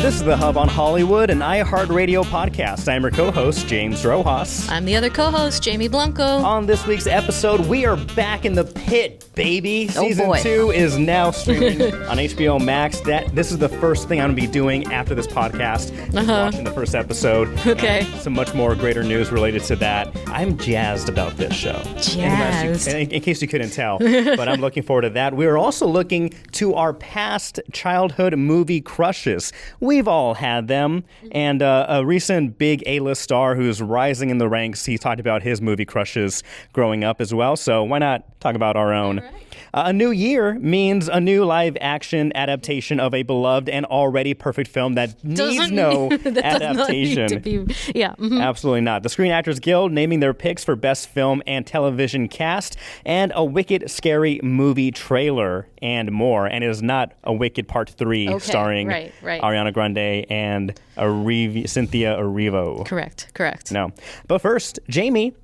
This is The Hub on Hollywood, an iHeartRadio podcast. I'm your co-host, James Rojas. I'm the other co-host, Jamie Blanco. On this week's episode, we are back in the pit, baby. Season 2 is now streaming on HBO Max. This is the first thing I'm going to be doing after this podcast, watching the first episode. Okay. Some much more greater news related to that. I'm jazzed about this show. Jazzed. In case you couldn't tell, but I'm looking forward to that. We're also looking to our past childhood movie crushes. We've all had them, and a recent big A-list star who's rising in the ranks, he talked about his movie crushes growing up as well, so why not talk about our own? Right. A new year means a new live-action adaptation of a beloved and already perfect film that needs no adaptation. Absolutely not. The Screen Actors Guild naming their picks for Best Film and Television Cast, and a Wicked Scary Movie trailer, and more. And it is not a Wicked Part 3 starring Ariana Grande and Cynthia Erivo. Correct. No. But first, Jamie,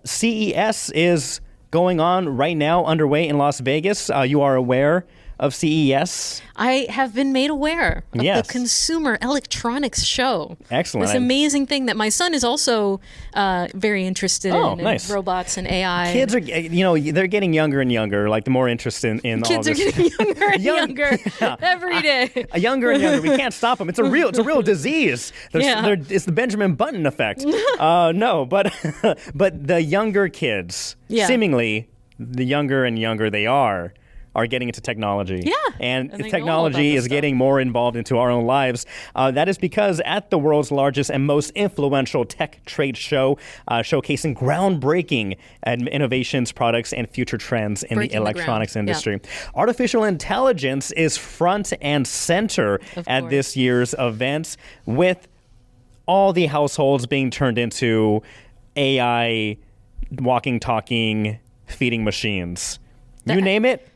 CES is going on right now, underway in Las Vegas. You are aware of CES? I have been made aware of the Consumer Electronics Show. Excellent. This amazing thing that my son is also very interested in robots and AI. Kids are, they're getting younger and younger, like the more interest in all this. Kids are getting younger and younger every day. Younger and younger. We can't stop them. It's a real disease. It's the Benjamin Button effect. No, but the younger kids, seemingly the younger and younger they are getting into technology. Yeah. And technology is getting more involved into our own lives. That is because at the world's largest and most influential tech trade show, showcasing groundbreaking innovations, products, and future trends in the electronics industry. Artificial intelligence is front and center at this year's event, with all the households being turned into AI walking, talking, feeding machines. You name it.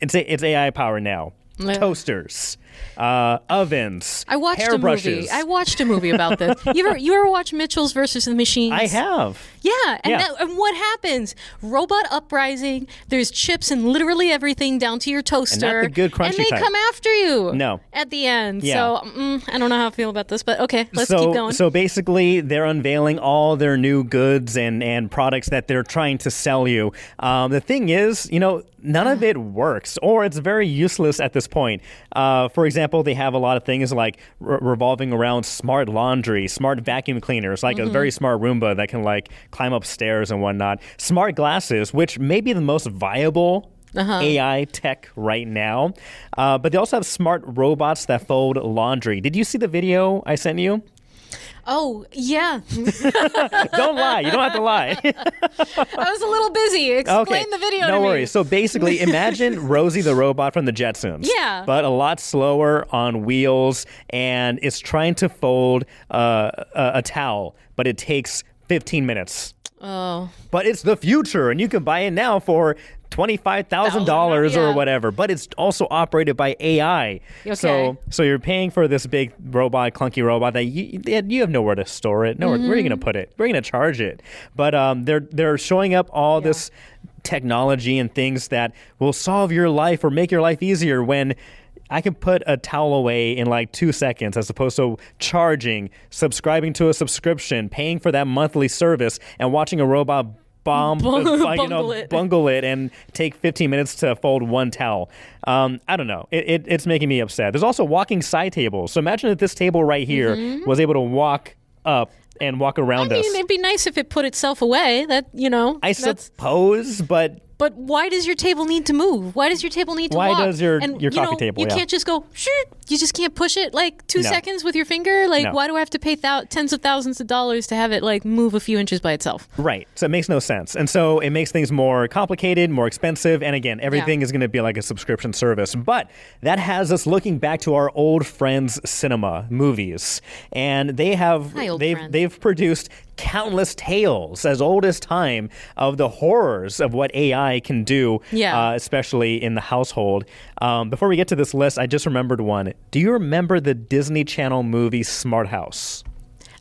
It's AI power now. Toasters, ovens, I watched a movie about this. You ever watch Mitchell's versus the Machines? I have. Yeah, and what happens? Robot uprising. There's chips in literally everything down to your toaster. And not the good crunchy and they type. come after you. No. At the end. Yeah. So I don't know how I feel about this, but okay, let's keep going. So basically, they're unveiling all their new goods and products that they're trying to sell you. The thing is, none of it works, or it's very useless at this point. For example, they have a lot of things like revolving around smart laundry, smart vacuum cleaners, like a very smart Roomba that can climb up stairs and whatnot. Smart glasses, which may be the most viable AI tech right now. But they also have smart robots that fold laundry. Did you see the video I sent you? Oh, yeah. Don't lie. You don't have to lie. I was a little busy. Explain the video to me. No worries. So basically, imagine Rosie the robot from the Jetsons. Yeah. But a lot slower on wheels, and it's trying to fold a towel, but it takes 15 minutes. Oh. But it's the future, and you can buy it now for $25,000 or whatever, but it's also operated by AI. Okay. So you're paying for this big robot, clunky robot that you have nowhere to store it. Where are you going to put it? Where are you going to charge it? But they're showing up all this technology and things that will solve your life or make your life easier, when I can put a towel away in 2 seconds, as opposed to charging, subscribing to a subscription, paying for that monthly service, and watching a robot bungle it and take 15 minutes to fold one towel. I don't know. It's making me upset. There's also walking side tables. So imagine if this table right here was able to walk up and walk around us. I mean, it'd be nice if it put itself away. I suppose, but But why does your table need to move? Why does your table need to walk? Why does your coffee table? You can't just go, shoot. You just can't push it 2 seconds with your finger? Why do I have to pay tens of thousands of dollars to have it move a few inches by itself? Right. So it makes no sense. And so it makes things more complicated, more expensive. And again, everything is going to be like a subscription service. But that has us looking back to our old friends cinema movies. And they've produced countless tales as old as time of the horrors of what AI can do, especially in the household. Before we get to this list, I just remembered one. Do you remember the Disney Channel movie Smart House?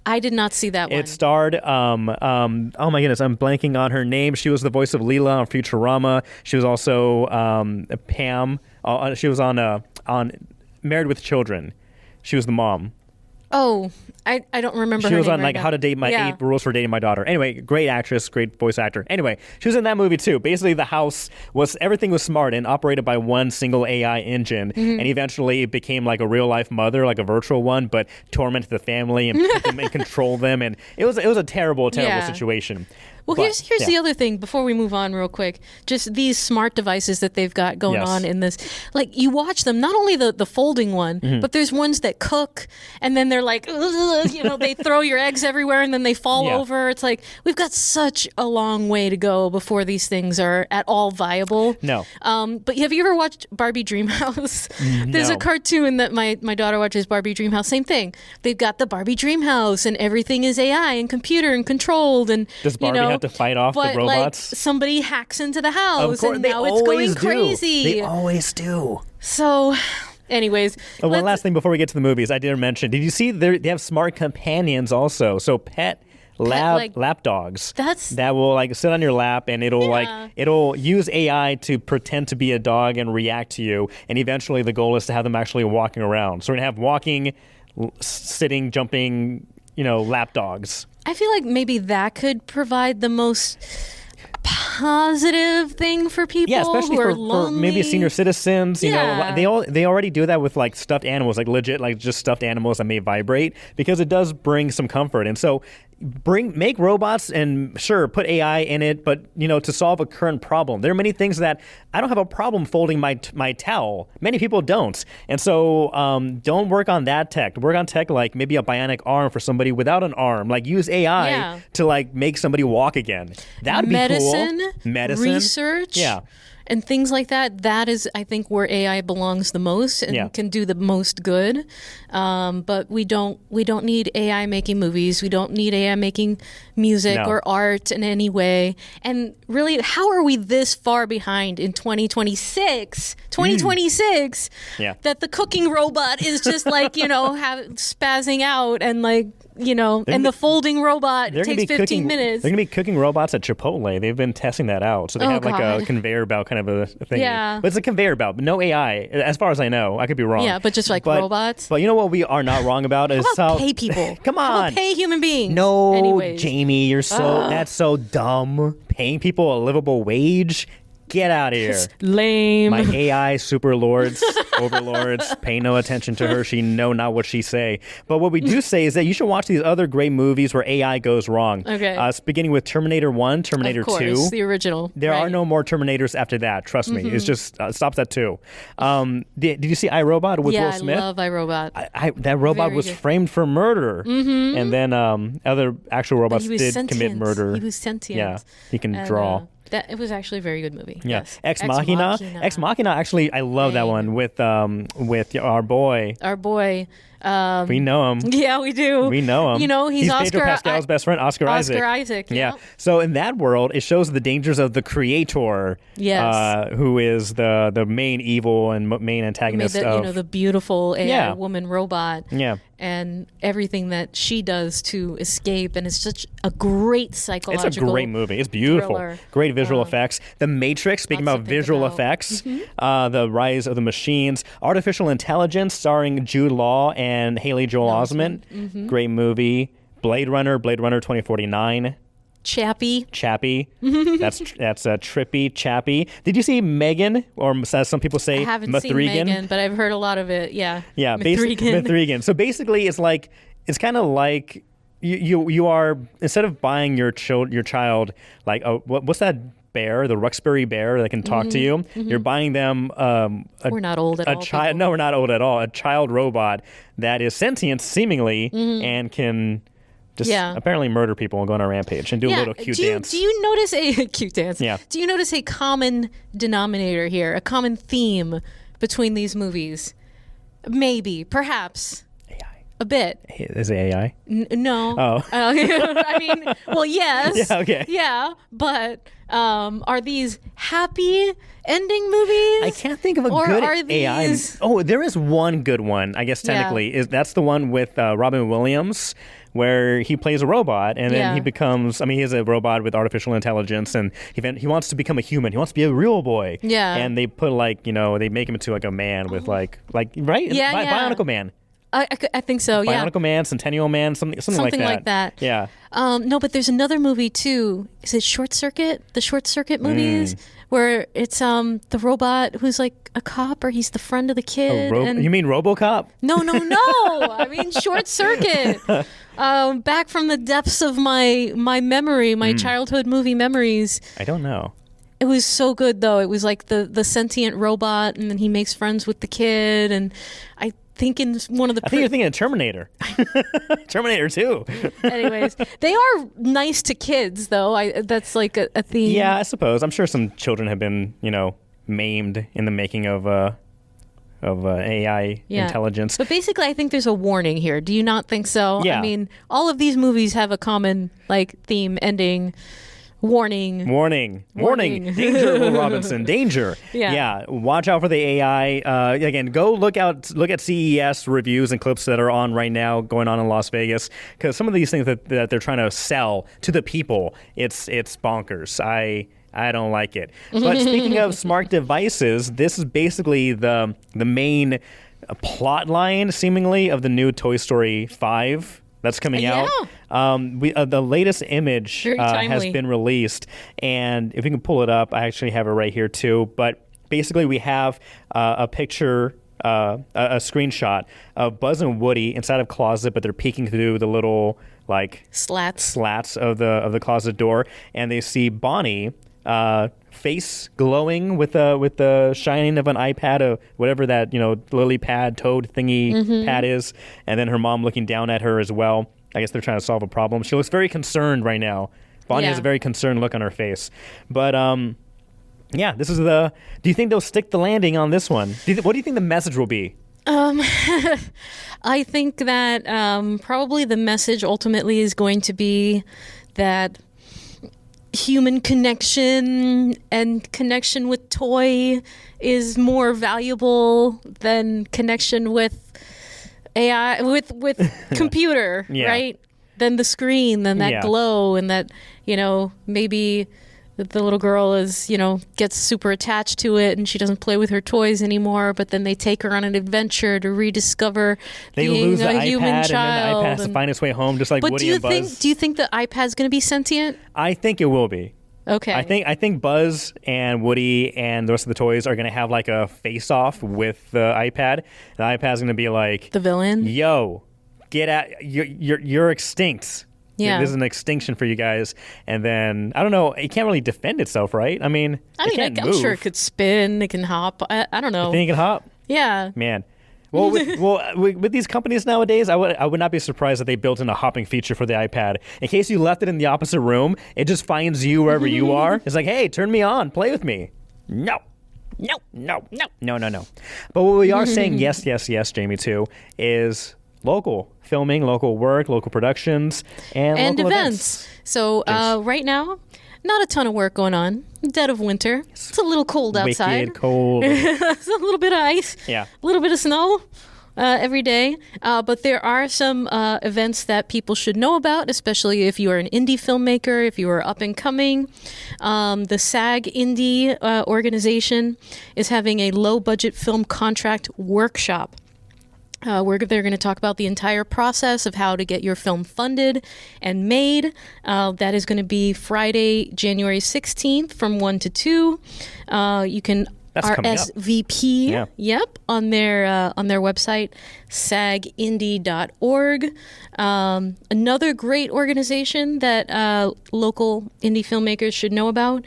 I did not see that one. It starred, oh my goodness, I'm blanking on her name. She was the voice of Leela on Futurama. She was also Pam. She was on Married with Children. She was the mom. Oh, I don't remember She her was name on right like How to Date My now. 8 Rules for Dating My Daughter. Anyway, great actress, great voice actor. Anyway, she was in that movie too. Basically, the house everything was smart and operated by one single AI engine, and eventually it became like a real life mother, like a virtual one, but tormented the family and put them and controlled them, and it was a terrible situation. Well, here's the other thing before we move on real quick. Just these smart devices that they've got going on in this. Like, you watch them, not only the folding one, but there's ones that cook, and then they're like, they throw your eggs everywhere, and then they fall over. It's like, we've got such a long way to go before these things are at all viable. No. But have you ever watched Barbie Dreamhouse? There's a cartoon that my daughter watches, Barbie Dreamhouse. Same thing. They've got the Barbie Dreamhouse, and everything is AI and computer and controlled. And does Barbie have to fight off the robots? Like, somebody hacks into the house, of course, and now it's going crazy. They always do. So, anyways, one last thing before we get to the movies, I did mention. Did you see they have smart companions also? So pet lap dogs that will like sit on your lap, and it'll use AI to pretend to be a dog and react to you, and eventually the goal is to have them actually walking around. So we're gonna have walking, sitting, jumping, lap dogs. I feel like maybe that could provide the most positive thing for people. Yeah, especially who are for lonely. maybe senior citizens. Yeah. They already do that with like stuffed animals, like legit, like just stuffed animals that may vibrate, because it does bring some comfort. And so make robots and sure, put AI in it, but to solve a current problem. There are many things that I don't have a problem folding my towel. Many people don't. And so don't work on that tech. Work on tech like maybe a bionic arm for somebody without an arm. Like use AI to like make somebody walk again. That'd be cool. Medicine, research. Yeah. And things like that. That is, I think, where AI belongs the most and can do the most good. But we don't need AI making movies. We don't need AI making music or art in any way. And really, how are we this far behind in 2026? 2026 that the cooking robot is just like, spazzing out, and like, and the folding robot takes 15 minutes. They're going to be cooking robots at Chipotle. They've been testing that out. So they have like a conveyor belt kind of a thing. Yeah. But it's a conveyor belt, but no AI, as far as I know. I could be wrong. Yeah, but just like robots. But you know what we are not wrong about is how about pay people. Come on. How about pay human beings. No, Anyways. Jamie, that's so dumb. Paying people a livable wage? Get out of here. Lame. My AI overlords, pay no attention to her. She know not what she say. But what we do say is that you should watch these other great movies where AI goes wrong. Okay. Beginning with Terminator 1, Terminator 2. Of course, the original. There are no more Terminators after that. Trust me. It's just stops at 2. Did you see iRobot with Will Smith? Yeah, I love iRobot. That robot Very was good. framed for murder. And then other actual robots did commit murder. He was sentient. Yeah, he can draw. It was actually a very good movie. Yeah, Yes. Ex Machina. Ex Machina. Actually, I love that one with our boy. Our boy. We know him. Yeah, we do. We know him. He's Oscar, Pedro Pascal's best friend, Oscar Isaac. Oscar Isaac. Yeah. So in that world, it shows the dangers of the creator. Yes. Who is the main evil and main antagonist of the beautiful AI woman robot. Yeah. And everything that she does to escape, and it's such a great psychological. It's a great movie. It's beautiful. Thriller. Great visual effects. The Matrix. Speaking about visual effects, the rise of the machines, artificial intelligence, starring Jude Law and Haley Joel Osment. Great movie. Blade Runner 2049. Chappie. That's trippy, chappy. Did you see Megan, or as some people say, I haven't Mithrigan? seen Megan, but I've heard a lot of it. Yeah. Yeah, Mithrigan. So basically, it's kind of like you are, instead of buying your child like what's that bear, the Roxbury bear that can talk to you, you're buying them we're not old at all. No, we're not old at all. A child robot that is sentient seemingly and can just apparently murder people and go on a rampage and do a little cute dance. Do you notice a cute dance? Yeah. Do you notice a common denominator here, a common theme between these movies? Maybe, perhaps. AI. A bit. Is it AI? No. Oh. I mean, well, yes. Yeah, okay. Yeah, but are these happy ending movies? I can't think of a good AI. Oh, there is one good one, I guess technically. That's the one with Robin Williams, where he plays a robot and then he becomes, he is a robot with artificial intelligence, and he wants to become a human. He wants to be a real boy. Yeah. And they put they make him into like a man with like right? Yeah, Bionicle Man. I think so. Yeah. Bionicle Man, Centennial Man, something like that. Yeah. No, but there's another movie too. Is it Short Circuit? The Short Circuit movies where it's the robot who's like a cop, or he's the friend of the kid. You mean RoboCop? No. I mean Short Circuit. Back from the depths of my memory, my childhood movie memories. I don't know. It was so good though. It was like the sentient robot, and then he makes friends with the kid, and I think in one of the... I think you're thinking of Terminator. Terminator 2. Anyways, they are nice to kids, though. That's like a theme. Yeah, I suppose. I'm sure some children have been, maimed in the making of AI intelligence. But basically, I think there's a warning here. Do you not think so? Yeah. I mean, all of these movies have a common theme ending. Warning. Danger, Will Robinson, danger. Yeah. Watch out for the AI. Again, go look at CES reviews and clips that are on right now going on in Las Vegas, because some of these things that they're trying to sell to the people, it's bonkers. I don't like it. But speaking of smart devices, this is basically the main plot line, seemingly, of the new Toy Story 5 that's coming out. The latest image has been released, and if you can pull it up, I actually have it right here too. But basically, we have a picture, a screenshot of Buzz and Woody inside of a closet, but they're peeking through the little slats of the closet door, and they see Bonnie. Face glowing with the shining of an iPad, or whatever that lily pad, toad thingy pad is, and then her mom looking down at her as well. I guess they're trying to solve a problem. She looks very concerned right now. Bonnie has a very concerned look on her face. But this is do you think they'll stick the landing on this one? What do you think the message will be? I think that probably the message ultimately is going to be that human connection and connection with toy is more valuable than connection with AI, with computer, right? Than the screen, than that glow, and that, maybe the little girl is, gets super attached to it and she doesn't play with her toys anymore, but then they take her on an adventure to rediscover being a human child. And then the iPad has to find its way home, just like Woody and Buzz. Do you think the iPad's going to be sentient? I think it will be. Okay. I think Buzz and Woody and the rest of the toys are going to have like a face-off with the iPad. The iPad's going to be like... the villain? Yo, get out. You're extinct. Yeah. There's an extinction for you guys. And then, I don't know, it can't really defend itself, right? I'm sure it could spin, it can hop. I don't know. You think it can hop? Yeah. Man. Well, with these companies nowadays, I would not be surprised if they built in a hopping feature for the iPad. In case you left it in the opposite room, it just finds you wherever you are. It's like, hey, turn me on, play with me. No. But what we are saying, yes, Jamie, too, is local filming, local work, local productions, and local events. So right now, not a ton of work going on. Dead of winter. It's a little cold outside. Wicked cold. It's a little bit of ice. Yeah. A little bit of snow every day. But there are some events that people should know about, especially if you are an indie filmmaker, if you are up and coming. The SAG Indie organization is having a low-budget film contract workshop. Where they're going to talk about the entire process of how to get your film funded and made. That is going to be Friday, January 16th from 1 to 2. You can RSVP on their website, sagindy.org. Another great organization that local indie filmmakers should know about,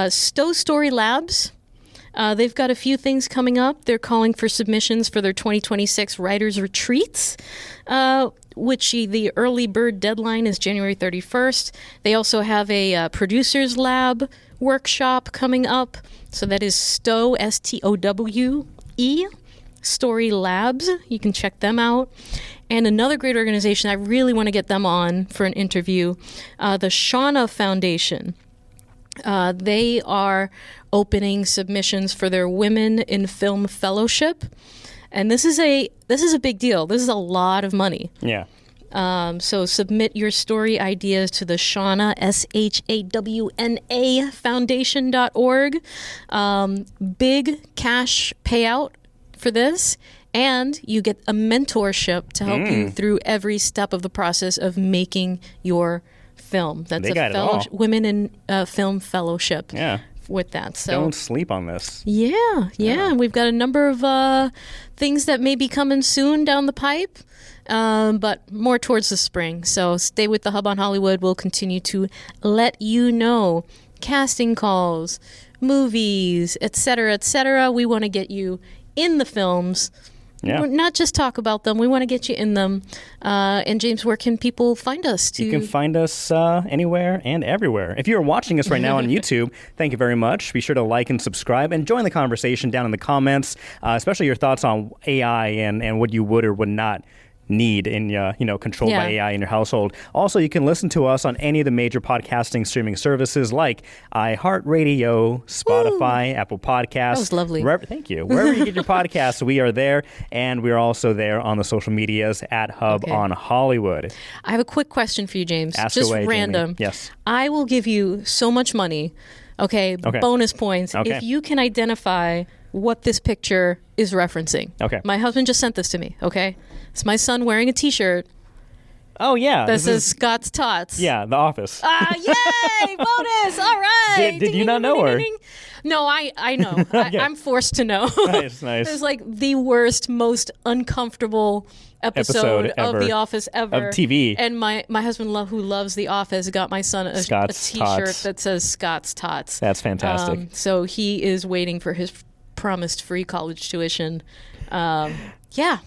Stowe Story Labs. They've got a few things coming up. They're calling for submissions for their 2026 Writers' Retreats, which the early bird deadline is January 31st. They also have a Producers Lab workshop coming up. So that is Stowe, STOWE, Story Labs. You can check them out. And another great organization, I really want to get them on for an interview, the Shauna Foundation. They are opening submissions for their Women in Film Fellowship, and this is a big deal. This is a lot of money. Yeah. So submit your story ideas to the Shauna, SHAWNA Foundation.org. Big cash payout for this, and you get a mentorship to help you through every step of the process of making your film. That's a women in film fellowship. Yeah. With that, so don't sleep on this. Yeah. We've got a number of things that may be coming soon down the pipe, but more towards the spring. So stay with the Hub on Hollywood. We'll continue to let you know casting calls, movies, etc., etc. We want to get you in the films. Yeah. Not just talk about them. We want to get you in them. And James, where can people find us? You can find us anywhere and everywhere. If you're watching us right now on YouTube, thank you very much. Be sure to like and subscribe and join the conversation down in the comments, especially your thoughts on AI and what you would or would not need in controlled by AI in your household. Also, you can listen to us on any of the major podcasting streaming services like iHeartRadio, Spotify, Apple Podcasts. That was lovely. Thank you. Wherever you get your podcasts, we are there, and we are also there on the social medias at Hub on Hollywood. I have a quick question for you, James. Ask just away, random. Jamie. Yes. I will give you so much money. Okay. Bonus points if you can identify what this picture is referencing. Okay. My husband just sent this to me. Okay. It's my son wearing a T-shirt. Oh, yeah. That says Scott's Tots. Yeah, The Office. Yay! Bonus! All right. Did you not know her? No, I know. I'm forced to know. Nice. It was like the worst, most uncomfortable episode of The Office ever. Of TV. And my husband, who loves The Office, got my son a T-shirt that says Scott's Tots. That's fantastic. So he is waiting for his promised free college tuition. Yeah.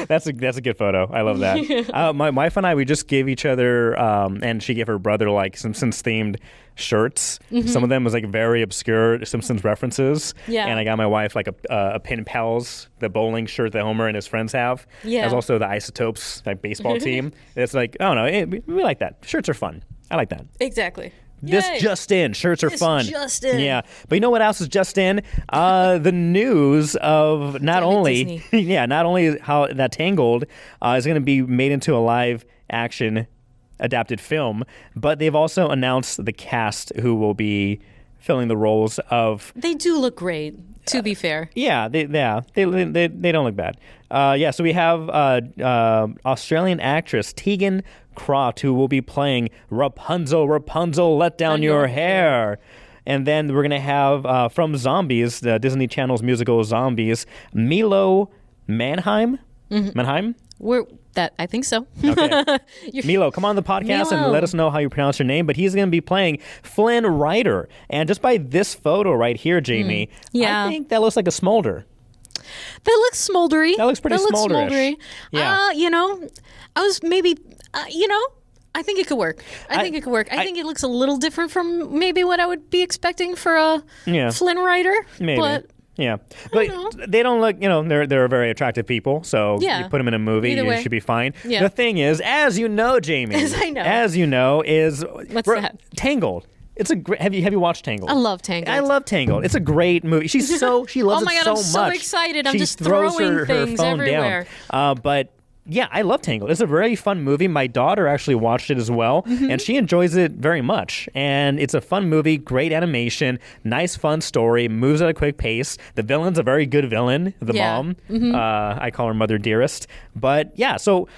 That's a good photo. I love that. My wife and I, we just gave each other, and she gave her brother like Simpsons themed shirts. Some of them was like very obscure Simpsons references. Yeah. And I got my wife like a Pin Pals, the bowling shirt that Homer and his friends have. Yeah. There's also the Isotopes, like baseball team. It's like, I don't know, we like that. Shirts are fun. I like that. Exactly. This Yay. just in. Shirts are fun. Just in. Yeah. But you know what else is just in? The news of not only how that Tangled is going to be made into a live action adapted film, but they've also announced the cast who will be filling the roles of. They do look great, to be fair. Yeah, they don't look bad. So we have Australian actress Tegan Croft, who will be playing Rapunzel, let down your hair. And then we're going to have, from Zombies, the Disney Channel's musical Zombies, Milo Manheim? Manheim? I think so. Okay. Milo, come on the podcast and let us know how you pronounce your name. But he's going to be playing Flynn Rider. And just by this photo right here, Jamie, I think that looks like a smolder. That looks smoldery. That looks pretty smolderish. Yeah. I was maybe, I think it could work. I think it looks a little different from maybe what I would be expecting for a Flynn Rider. Maybe. But but they don't look, they're very attractive people. So you put them in a movie, you should be fine. Yeah. The thing is, as you know, Jamie, as you know, is what's that? Tangled. It's a great. Have you watched Tangled? I love Tangled. I love Tangled. It's a great movie. She loves it so much. Oh my God, I'm so excited. I'm just throwing things everywhere. But yeah, I love Tangled. It's a very fun movie. My daughter actually watched it as well, and she enjoys it very much. And it's a fun movie, great animation, nice fun story, moves at a quick pace. The villain's a very good villain, the mom. I call her Mother Dearest. But yeah, so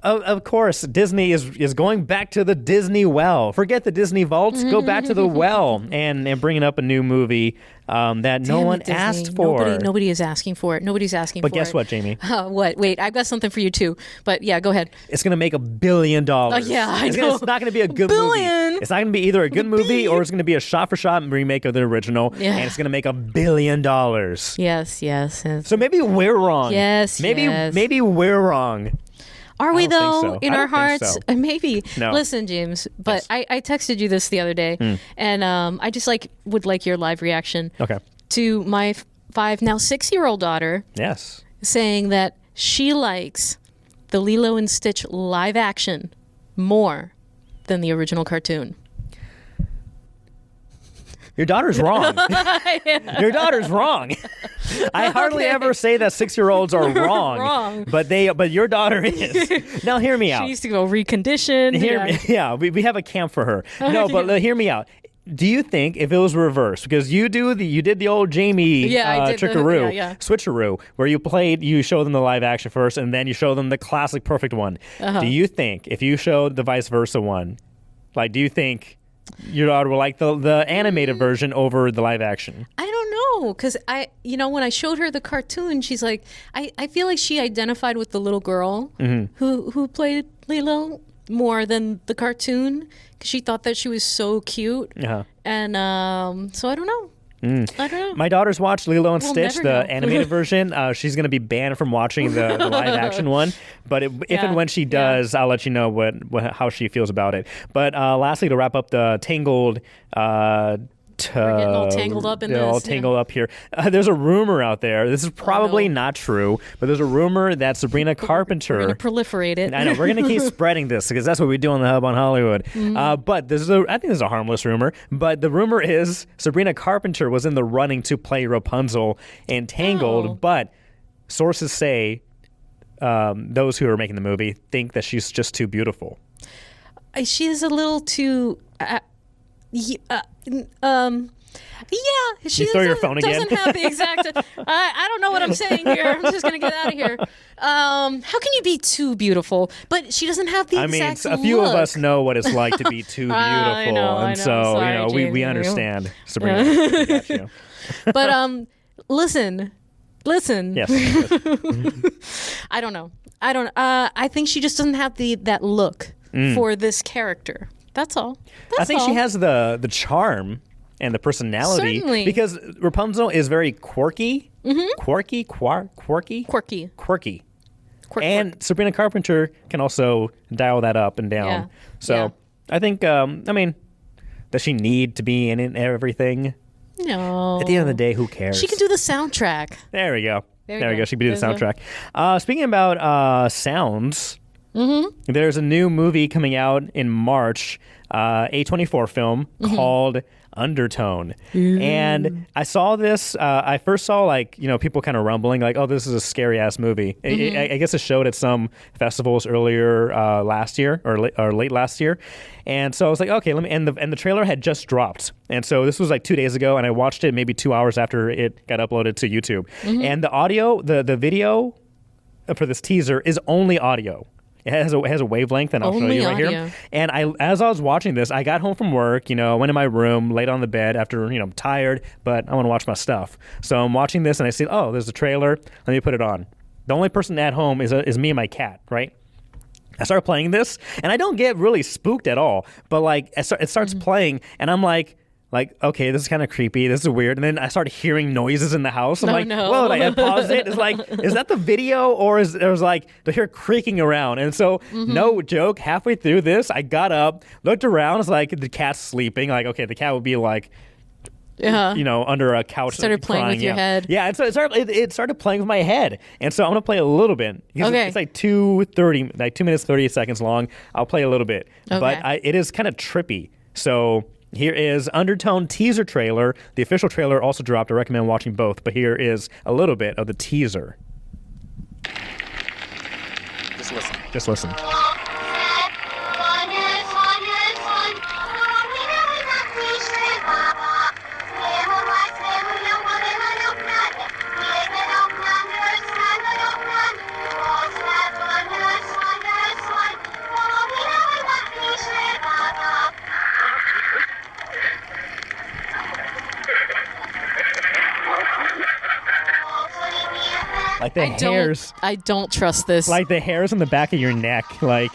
of course, Disney is going back to the Disney well. Forget the Disney vaults. Go back to the well and bringing up a new movie that no one asked for. Nobody is asking for it. Nobody's asking for it. But guess what, Jamie? What? Wait, I've got something for you too. But yeah, go ahead. It's going to make $1 billion. Oh, yeah, I know. It's not going to be a good movie. It's not going to be either a good movie or it's going to be a shot-for-shot remake of the original. Yeah. And it's going to make $1 billion. Yes. So maybe we're wrong. Maybe we're wrong. Are we though? In our hearts? So. Maybe. No. Listen, James, but yes. I texted you this the other day, and I just would like your live reaction to my 6-year-old daughter. Yes. Saying that she likes the Lilo and Stitch live action more than the original cartoon. Your daughter's wrong. Your daughter's wrong. I hardly ever say that 6-year-olds are wrong. But your daughter is. Now hear me out. She used to go reconditioned. We have a camp for her. No, but hear me out. do you think if it was reversed, because you did the old Jamie trickaroo, switcheroo, where you show them the live action first and then you show them the classic perfect one. Do you think if you showed the vice versa one, like, do you think your daughter will like the animated version over the live action? I don't know, because when I showed her the cartoon, she's like, I feel like she identified with the little girl who played Lilo more than the cartoon, because she thought that she was so cute. And so I don't know. I don't know. My daughter's watched Lilo and Stitch, the animated version. She's going to be banned from watching the live action one. But if and when she does, I'll let you know how she feels about it. But lastly, to wrap up the Tangled. We're getting all tangled up in this. All tangled up here. There's a rumor out there. This is probably not true, but there's a rumor that Sabrina Carpenter. We're going to proliferate it. I know. We're going to keep spreading this because that's what we do on the Hub on Hollywood. But I think this is a harmless rumor. But the rumor is Sabrina Carpenter was in the running to play Rapunzel in Tangled. But sources say those who are making the movie think that she's just too beautiful. She is a little too. She you throw your phone again? Doesn't have the exact. I don't know what I'm saying here. I'm just gonna get out of here. How can you be too beautiful? But she doesn't have the exact a few look. of us know what it's like to be too beautiful, I know. so Sorry, we understand. Sabrina, we got you. But listen. Yes. I don't know. I think she just doesn't have that look for this character. That's all. I think she has the charm and the personality. Certainly. Because Rapunzel is very quirky. Quirky. And Sabrina Carpenter can also dial that up and down. Yeah. So I think, does she need to be in everything? No. At the end of the day, who cares? She can do the soundtrack. There we go. There we go. She can do the soundtrack. Speaking about sounds... There's a new movie coming out in March, A24 film called Undertone. And I saw this, I first saw people kind of rumbling like, oh, this is a scary ass movie. I guess it showed at some festivals earlier last year or late last year. And so I was like, okay, and the trailer had just dropped. And so this was like 2 days ago, and I watched it maybe 2 hours after it got uploaded to YouTube. And the audio, the video for this teaser is only audio. It has a wavelength, and I'll show you right here. And as I was watching this, I got home from work, went in my room, laid on the bed after, I'm tired, but I want to watch my stuff. So I'm watching this, and I see, oh, there's a trailer. Let me put it on. The only person at home is me and my cat, right? I start playing this, and I don't get really spooked at all. But it starts playing, and I'm like, okay, this is kind of creepy. This is weird. And then I started hearing noises in the house. I'm whoa, I paused it. It's like, is that the video or there's to hear creaking around? And so, no joke, halfway through this, I got up, looked around. It's like the cat's sleeping. Okay, the cat would be under a couch. Started playing with your head. Yeah, and so it started playing with my head. And so I'm going to play a little bit. Okay. It's like 2 minutes, 30 seconds long. I'll play a little bit. Okay. But it is kind of trippy. So... here is Undertone teaser trailer. The official trailer also dropped. I recommend watching both, but here is a little bit of the teaser. Just listen. Like the hairs. I don't trust this. Like the hairs on the back of your neck. Like.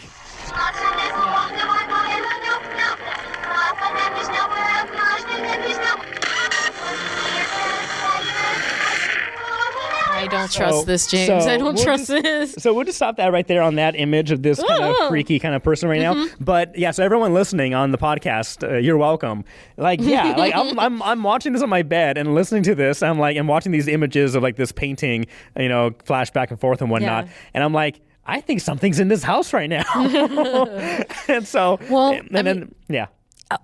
I don't trust this, James. I don't trust this. So we'll just stop that right there on that image of this kind of freaky kind of person right now. But yeah, so everyone listening on the podcast, you're welcome. I'm watching this on my bed and listening to this. I'm watching these images of this painting, flash back and forth and whatnot. Yeah. And I'm like, I think something's in this house right now. And so,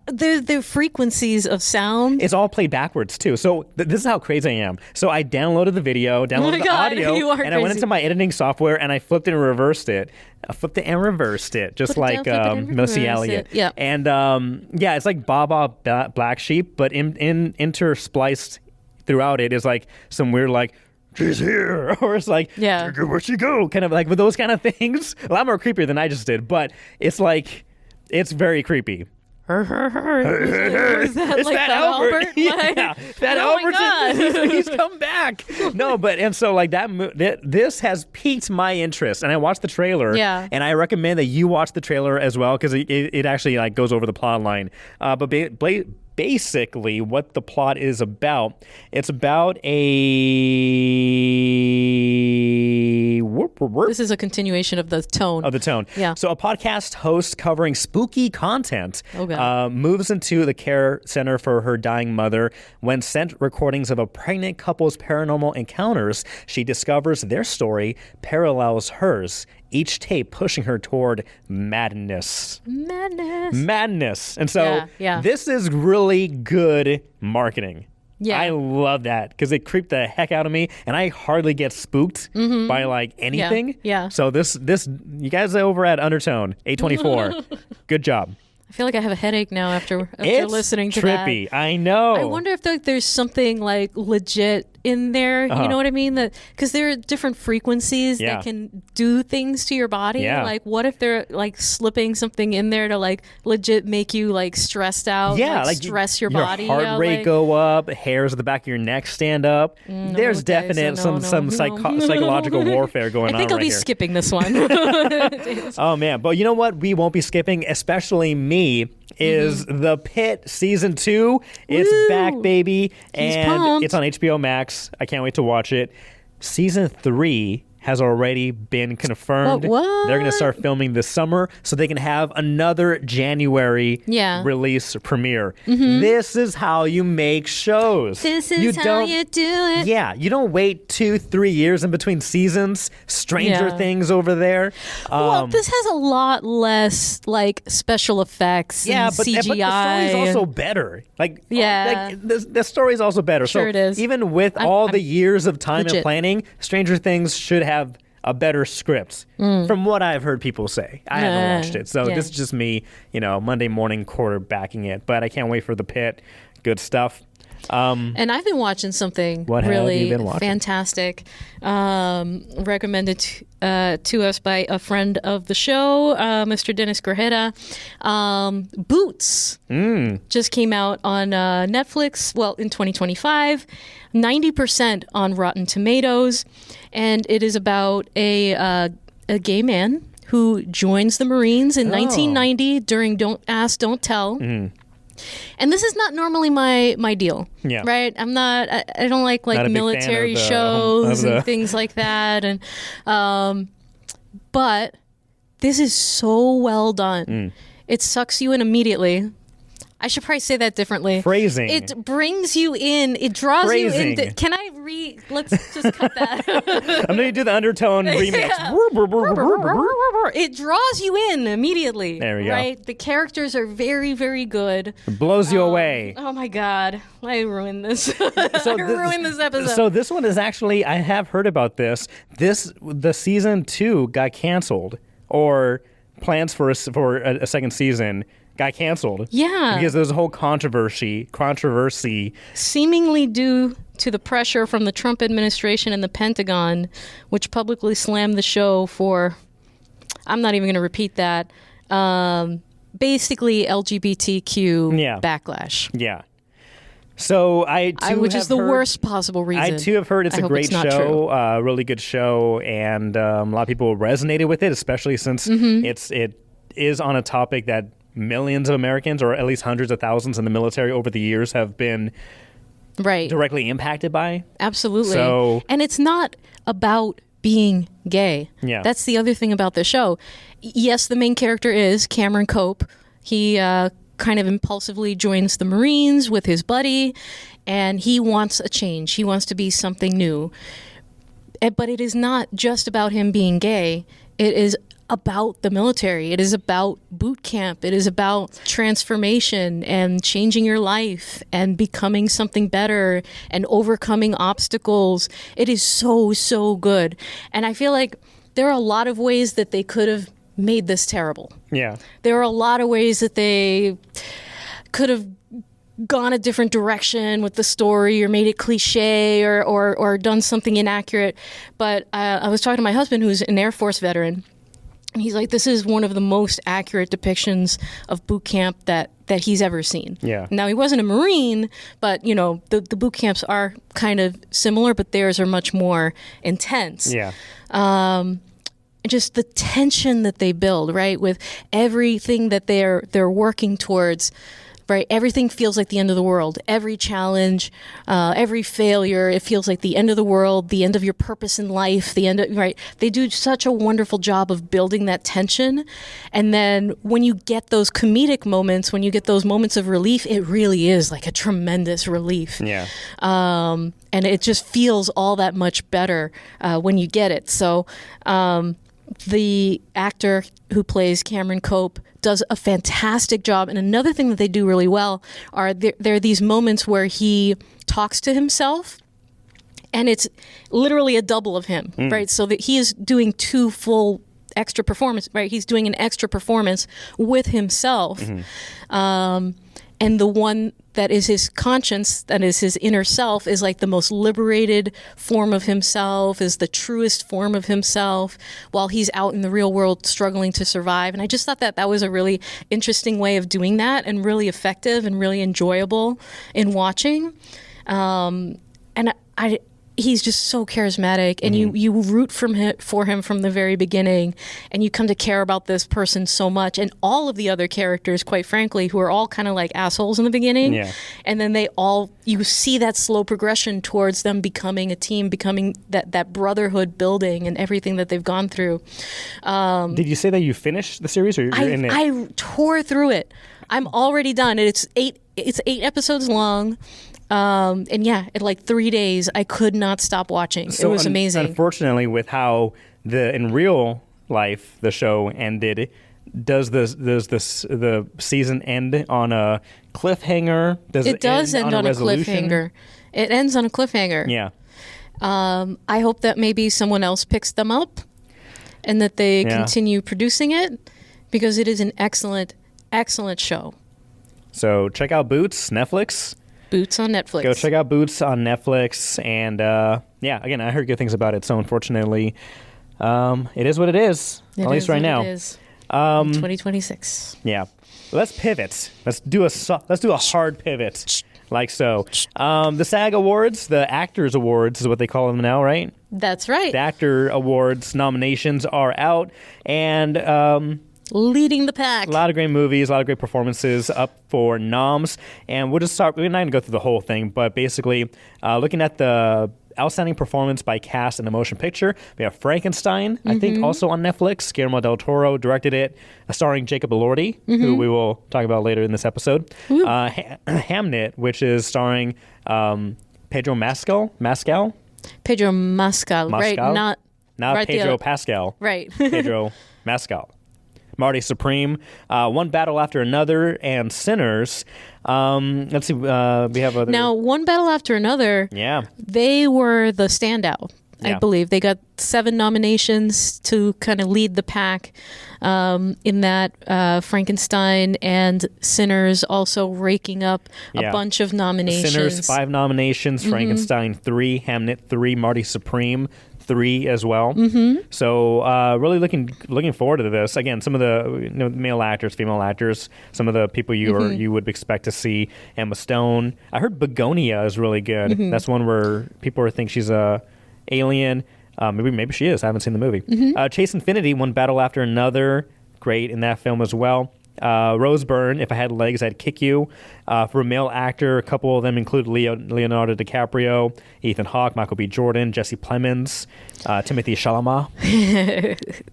the frequencies of sound. It's all played backwards too. So this is how crazy I am. So I downloaded the video, downloaded the audio, and crazy. I went into my editing software and I flipped it and reversed it. I flipped it and reversed it, just like Missy Elliott. Yeah. And it's like Baba Black Sheep, but in interspliced throughout it is like some weird like, she's here, or it's like, where'd she go? Kind of like with those kind of things. A lot more creepier than I just did, but it's like, it's very creepy. Is that it's like Fat Albert. Yeah, Fat oh Albert. He's come back. No, but and so like this has piqued my interest, and I watched the trailer. Yeah. And I recommend that you watch the trailer as well because it actually like goes over the plot line. But basically, what the plot is about, it's about a. This is a continuation of the tone. Yeah. So a podcast host covering spooky content moves into the care center for her dying mother. When sent recordings of a pregnant couple's paranormal encounters, she discovers their story parallels hers, each tape pushing her toward madness. And so this is really good marketing. Yeah. I love that because it creeped the heck out of me, and I hardly get spooked by like anything. Yeah. So this you guys over at Undertone, A24, good job. I feel like I have a headache now after listening to that. It's trippy. I know. I wonder if there's something like legit in there. You know what I mean? Because there are different frequencies that can do things to your body. Yeah. Like, what if they're like slipping something in there to like legit make you like stressed out? Yeah, like stress your body. Your heart rate go up. Hairs at the back of your neck stand up. There's definite psychological warfare going on. I think I'll be skipping this one. Oh man, but you know what? We won't be skipping, especially me. Is The Pit Season 2. It's back, baby. And it's on HBO Max. I can't wait to watch it. Season 3 has already been confirmed. What? They're going to start filming this summer so they can have another January release premiere. This is how you make shows. This is how you do it. Yeah, you don't wait 2-3 years in between seasons. Stranger Things over there. Well, this has a lot less like special effects and CGI. But the story's also better. The story's also better. Sure, it is. Even with all the years of time and planning, Stranger Things should have a better script from what I've heard people say. I haven't watched it. So this is just me, Monday morning quarterbacking it. But I can't wait for The Pit. Good stuff. And I've been watching something really fantastic, recommended to us by a friend of the show, Mr. Dennis Grajeda. Boots just came out on Netflix, in 2025, 90% on Rotten Tomatoes, and it is about a gay man who joins the Marines in 1990 during Don't Ask, Don't Tell. And this is not normally my deal, right? I don't like military shows and things like that. And but this is so well done. It sucks you in immediately. I should probably say that differently. Phrasing. It brings you in. It draws you in. Can I let's just cut that. I'm going to do the Undertone remix. It draws you in immediately. There we go. Right? The characters are very, very good. It blows you away. Oh my God. I ruined this. I ruined this episode. So this one is actually, I have heard about this. The season 2 got canceled, or plans for a second season got canceled. Yeah. Because there's a whole controversy. Seemingly due to the pressure from the Trump administration and the Pentagon, which publicly slammed the show for, I'm not even going to repeat that, basically LGBTQ backlash. Yeah. So which is the worst possible reason. I too have heard it's a great show, really good show, and a lot of people resonated with it, especially since it is on a topic that millions of Americans, or at least hundreds of thousands in the military over the years, have been directly impacted by. Absolutely. And it's not about being gay. Yeah. That's the other thing about the show. Yes, the main character is Cameron Cope. He kind of impulsively joins the Marines with his buddy, and he wants a change. He wants to be something new. But it is not just about him being gay. It is about the military. It is about boot camp. It is about transformation and changing your life and becoming something better and overcoming obstacles. It is so, so good. And I feel like there are a lot of ways that they could have made this terrible. Yeah. There are a lot of ways that they could have gone a different direction with the story or made it cliche or done something inaccurate. But I was talking to my husband, who's an Air Force veteran, and he's like, this is one of the most accurate depictions of boot camp that he's ever seen. Yeah. Now, he wasn't a Marine, but, you know, the boot camps are kind of similar, but theirs are much more intense. Yeah. Just the tension that they build, right, with everything that they're working towards, right? Everything feels like the end of the world. Every challenge, every failure, it feels like the end of the world, the end of your purpose in life, the end of, right? They do such a wonderful job of building that tension. And then when you get those comedic moments, when you get those moments of relief, it really is like a tremendous relief. Yeah. And it just feels all that much better when you get it. So the actor who plays Cameron Cope does a fantastic job. And another thing that they do really well are there are these moments where he talks to himself, and it's literally a double of him, right? So that he is doing two full extra performance, right? He's doing an extra performance with himself. And the one that is his conscience, that is his inner self, is like the most liberated form of himself, is the truest form of himself, while he's out in the real world struggling to survive. And I just thought that was a really interesting way of doing that, and really effective and really enjoyable in watching. And he's just so charismatic, and you root for him from the very beginning, and you come to care about this person so much, and all of the other characters, quite frankly, who are all kind of like assholes in the beginning, and then you see that slow progression towards them becoming a team, becoming that brotherhood building, and everything that they've gone through. Did you say that you finished the series, or you're in it? I tore through it. I'm already done. It's 8 episodes long. And yeah, in like 3 days, I could not stop watching. So it was amazing. Unfortunately, with how in real life the show ended, does the season end on a cliffhanger? It does end on a cliffhanger. It ends on a cliffhanger. Yeah. I hope that maybe someone else picks them up, and that they continue producing it, because it is an excellent, excellent show. So check out Boots, Netflix. Boots on Netflix. Go check out Boots on Netflix. And again, I heard good things about it. So unfortunately, it is what it is. At least right now. It is. 2026. Yeah. Let's pivot. Let's do a hard pivot. Like so. The SAG Awards, the Actors Awards is what they call them now, right? That's right. The Actor Awards nominations are out. And leading the pack. A lot of great movies, a lot of great performances up for noms. And we'll just start, we're not going to go through the whole thing, but basically looking at the outstanding performance by cast in a motion picture, we have Frankenstein, I think also on Netflix. Guillermo del Toro directed it, starring Jacob Elordi, who we will talk about later in this episode. Hamnet, which is starring Pedro Pascal. Pedro Pascal, right? Not right, Pedro Pascal. Right. Pedro Pascal. Marty Supreme, One Battle After Another, and Sinners. Let's see, we have other... Now, One Battle After Another, they were the standout, I believe. They got 7 nominations to kind of lead the pack in that. Frankenstein and Sinners also raking up a bunch of nominations. Sinners, 5 nominations, Frankenstein, 3, Hamnet, 3, Marty Supreme, 3 as well. So really looking forward to this. Again, some of the male actors, female actors, some of the people you would expect to see. Emma Stone. I heard Begonia is really good. That's one where people think she's a alien. Maybe she is. I haven't seen the movie. Chase Infinity, One Battle After Another. Great in that film as well. Rose Byrne, If I Had Legs, I'd Kick You. For a male actor, a couple of them include Leonardo DiCaprio, Ethan Hawke, Michael B. Jordan, Jesse Plemons, Timothée Chalamet.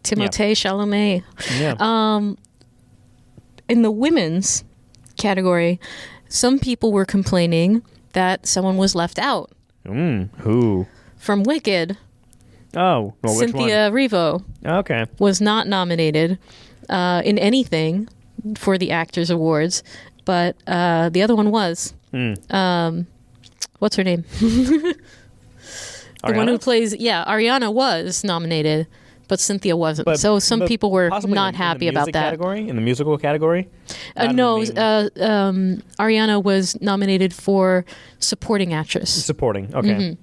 Chalamet. Yeah. In the women's category, some people were complaining that someone was left out. Who? From Wicked, Oh, well, which Cynthia Erivo Okay. was not nominated in anything for the Actors Awards, but the other one was. What's her name? The one who plays, Ariana was nominated, but Cynthia wasn't. So some people were not happy about that. In the musical category? No, Ariana was nominated for supporting actress. Supporting, okay.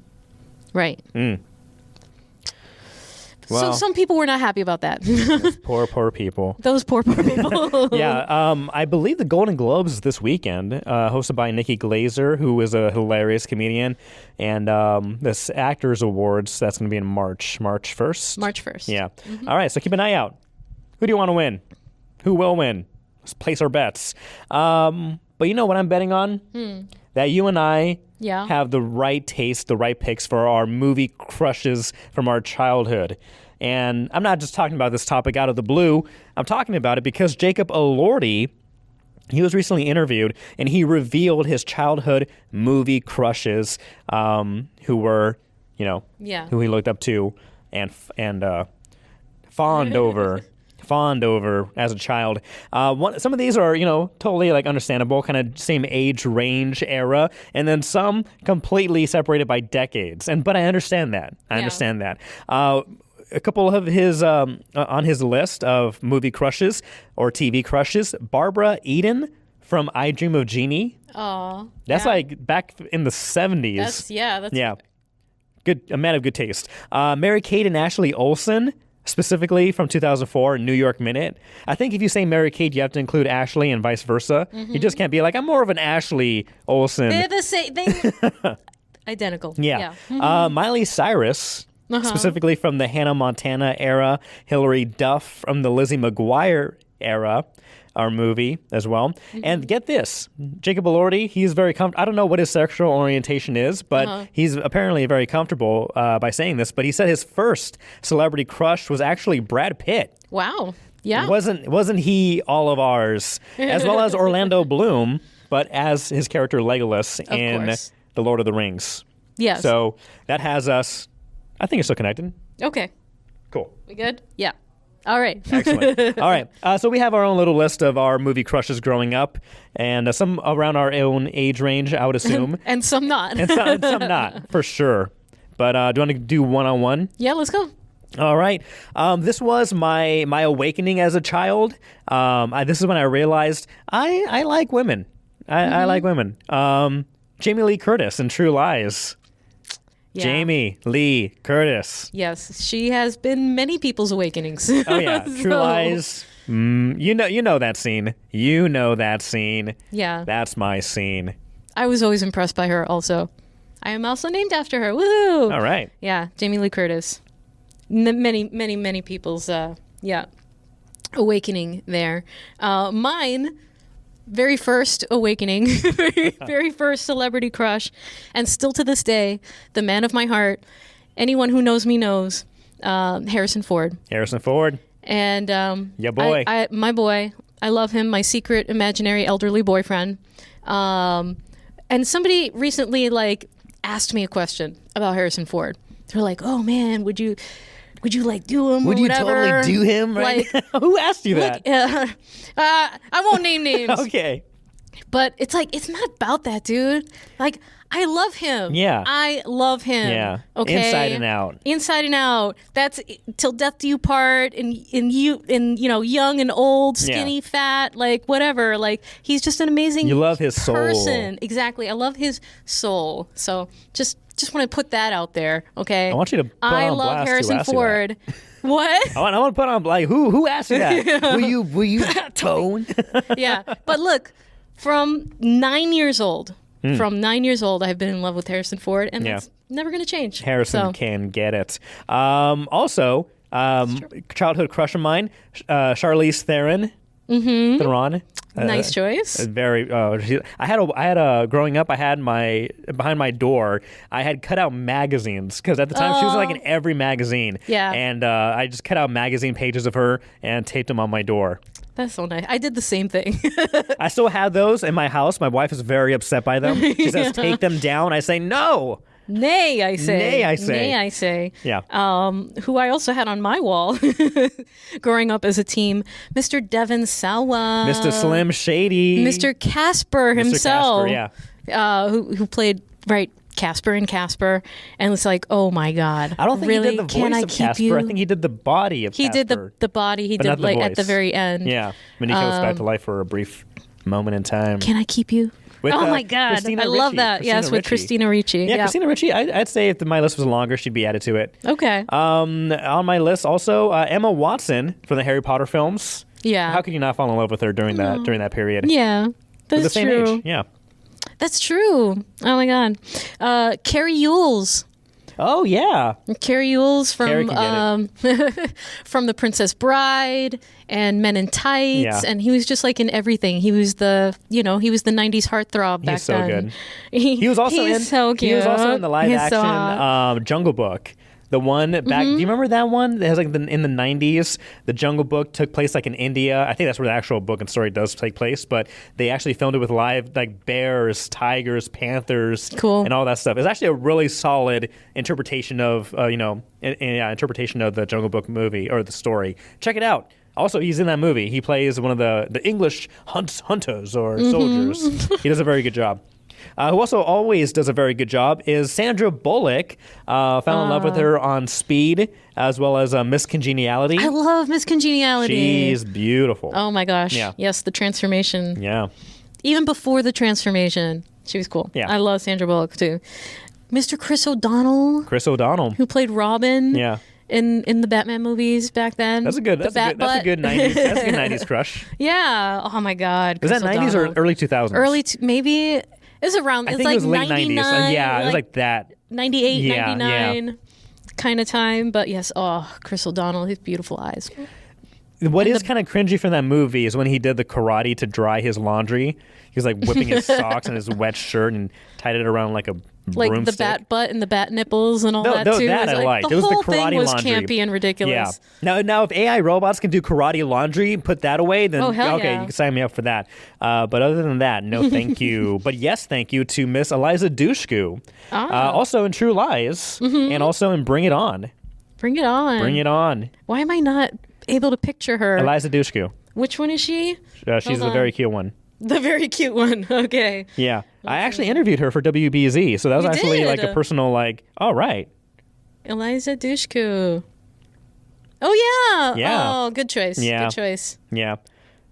Right. Well, so some people were not happy about that. poor people. Those poor people. I believe the Golden Globes is this weekend, hosted by Nikki Glazer, who is a hilarious comedian, and this Actors Awards, that's going to be in March 1st. March 1st. Yeah. All right, so keep an eye out. Who do you want to win? Who will win? Let's place our bets. But you know what I'm betting on? That you and I have the right taste, the right picks for our movie crushes from our childhood. And I'm not just talking about this topic out of the blue. I'm talking about it because Jacob Elordi, he was recently interviewed, and he revealed his childhood movie crushes, who were, who he looked up to and fawned over. As a child. Some of these are, totally like understandable, kind of same age range era, and then some completely separated by decades. But I understand that. A couple of his on his list of movie crushes or TV crushes: Barbara Eden from I Dream of Jeannie. Oh, that's like back in the 70s. That's good. A man of good taste. Mary-Kate and Ashley Olsen. Specifically from 2004, New York Minute. I think if you say Mary-Kate, you have to include Ashley and vice versa. You just can't be like, I'm more of an Ashley Olsen. They're the same. Identical. Yeah. Miley Cyrus, specifically from the Hannah Montana era. Hilary Duff from the Lizzie McGuire era. Our movie as well. And get this, Jacob Elordi, he's very comfortable. I don't know what his sexual orientation is, but he's apparently very comfortable by saying this. But he said his first celebrity crush was actually Brad Pitt. Wow. Yeah. Wasn't he all of ours? As well as Orlando Bloom, but as his character Legolas in The Lord of the Rings. Yes. So that has us, I think it's still connected. Okay. Cool. We good? Yeah. All right. Excellent. All right. So we have our own little list of our movie crushes growing up, and some around our own age range, I would assume. And some not. and some not, for sure. But do you want to do one-on-one? Yeah, let's go. All right. This was my awakening as a child. This is when I realized I like women. I like women. Jamie Lee Curtis in True Lies. Yeah. Jamie Lee Curtis. Yes, she has been many people's awakenings. Oh yeah, True Lies. You know that scene. You know that scene. Yeah, that's my scene. I was always impressed by her. Also, I am also named after her. Woohoo! All right. Yeah, Jamie Lee Curtis. Many people's awakening there. Mine. Very first awakening, very first celebrity crush, and still to this day, the man of my heart. Anyone who knows me knows Harrison Ford. Harrison Ford. And your boy. My boy. I love him. My secret, imaginary, elderly boyfriend. And somebody recently asked me a question about Harrison Ford. They're like, "Oh man, would you like do him? Would or you whatever? Totally do him? Right? Who asked you that? I won't name names. Okay. But it's it's not about that, dude. I love him. Yeah. I love him. Yeah. Okay. Inside and out. Inside and out. That's till death do you part. And young and old, skinny, fat, whatever. He's just an amazing. You love his soul. Person. Exactly. I love his soul. So just want to put that out there. Okay. I want you to. I love Harrison Ford. What? I want to put on who asked you that? Will you tone? Yeah. But look, from 9 years old. From 9 years old, I've been in love with Harrison Ford, and that's never going to change. Harrison can get it. Also, childhood crush of mine, Charlize Theron. Theron. Nice choice. Very. I had a growing up. I had behind my door. I had cut out magazines because at the time she was in every magazine. Yeah. And I just cut out magazine pages of her and taped them on my door. That's so nice. I did the same thing. I still have those in my house. My wife is very upset by them. She says, "Take them down." I say, "No, Nay, I say. Nay, I say. Nay, I say. Yeah. Who I also had on my wall growing up as a teen, Mr. Devon Sawa. Mr. Slim Shady. Mr. Casper himself. Casper, yeah. Who played, right, Casper and Casper, and it's like, oh my God! I don't think really? he did the voice of Casper. I think he did the body of Casper. He did the body. He did like at the very end. Yeah, when he goes back to life for a brief moment in time. Can I keep you? With, oh my God! Christina I love Ricci. that. Christina yes, with Ricci. Christina Ricci. Yeah, Christina Ricci. I'd say if my list was longer, she'd be added to it. Okay. On my list also Emma Watson from the Harry Potter films. Yeah. How could you not fall in love with her during that period? Yeah, that's the same true. age. Yeah. That's true. Oh my God. Carrie Yules. Oh yeah. Carrie Yules Carrie from can get from The Princess Bride and Men in Tights, Yeah. and he was just like in everything. He was the 90s heartthrob back He's so then. good. He was also he's so cute. He was also in the live He's so hot. action Jungle Book. The one back. Do you remember that one? That has like in the 90s. The Jungle Book took place like in India. I think that's where the actual book and story does take place. But they actually filmed it with live like bears, tigers, panthers, Cool. and all that stuff. It's actually a really solid interpretation of interpretation of the Jungle Book movie or the story. Check it out. Also, he's in that movie. He plays one of the English hunters or soldiers. He does a very good job. Who also always does a very good job is Sandra Bullock. Fell in love with her on Speed, as well as Miss Congeniality. I love Miss Congeniality. She's beautiful. Oh my gosh. Yeah. Yes, the transformation. Yeah. Even before the transformation, she was cool. Yeah. I love Sandra Bullock too. Mr. Chris O'Donnell, Chris O'Donnell. who played Robin. Yeah. In the Batman movies back then. That's a good 90s. That's a good 90s crush. Yeah. Oh my God. Was that Chris 90s or O'Donnell. early 2000s? Maybe it was around. I It's think like it was late 99, 90s. Yeah, it was like that. 98, Yeah, 99 kind of time. But yes, Chris O'Donnell, his beautiful eyes. What is kind of cringy from that movie is when he did the karate to dry his laundry. He was like whipping his socks and his wet shirt and tied it around like a Like broomstick. the bat butt and the bat nipples and all No, that no, too. that It was I liked. The It was the whole karate thing was laundry. campy and ridiculous. Yeah. Now, if AI robots can do karate laundry, put that away, then hell okay, yeah. you can sign me up for that. But other than that, no thank you. But yes, thank you to Miss Eliza Dushku. Also in True Lies, and also in Bring It On. Bring it on. Bring It On. Why am I not able to picture her? Eliza Dushku. Which one is she? She's Hold the on. very cute one. The very cute one. Okay. Yeah. I actually interviewed her for WBZ, so that was You actually did? like a personal all right. Eliza Dushku. Oh, yeah. Yeah. Oh, good choice. Yeah. Good choice. Yeah.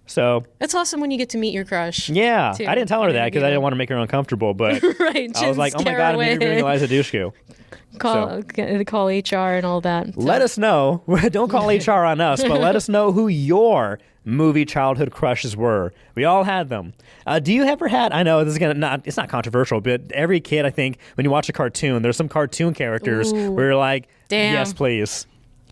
So, It's awesome when you get to meet your crush. yeah. too. I didn't tell her that because I Yeah. didn't want to make her uncomfortable, but Right. I was like, oh my scare God, I'm away. interviewing Eliza Dushku. Call HR and all that. Let us know. Don't call HR on us, but let us know who your movie childhood crushes were. We all had them. Do you ever had? I know this is it's not controversial, but every kid, I think, when you watch a cartoon, there's some cartoon characters where you're like, Damn. yes, please.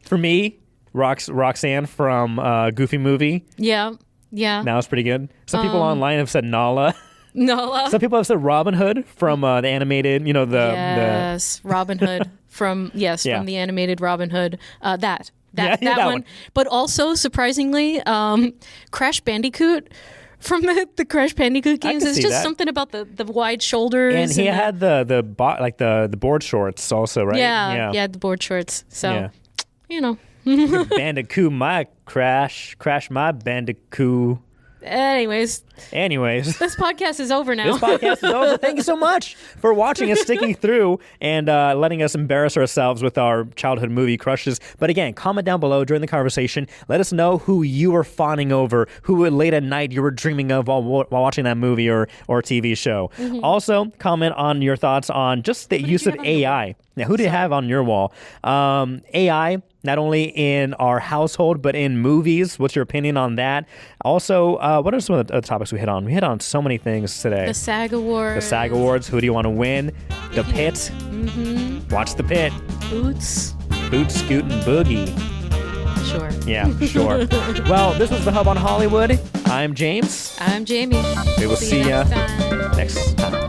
For me, Roxanne from Goofy Movie. Yeah. Yeah. That was pretty good. Some people online have said Nala. Nala. Some people have said Robin Hood from the animated. Yes, Robin Hood from Yeah. from the animated Robin Hood. That Yeah, that one. one. But also surprisingly, Crash Bandicoot from the Crash Bandicoot games. can It's see just that. something about the wide shoulders. And he had the board shorts also, right? yeah, the board shorts. So Yeah. you know. Bandicoot my Crash my Bandicoot. Anyways, this podcast is over now. This podcast is over. Thank you so much for watching and sticking through and letting us embarrass ourselves with our childhood movie crushes. But again, comment down below during the conversation. Let us know who you were fawning over, who late at night you were dreaming of while watching that movie or TV show. Also, comment on your thoughts on just the use of AI. Now, who do you have on your wall? AI, not only in our household, but in movies. What's your opinion on that? Also, what are some of the other topics we hit on? We hit on so many things today. The SAG Awards. The SAG Awards. Who do you want to win? The Pit. Watch The Pit. Boots. Boot, Scoot, and Boogie. Sure. Yeah, sure. Well, this was The Hub on Hollywood. I'm James. I'm Jamie. We will see you ya next time. next time.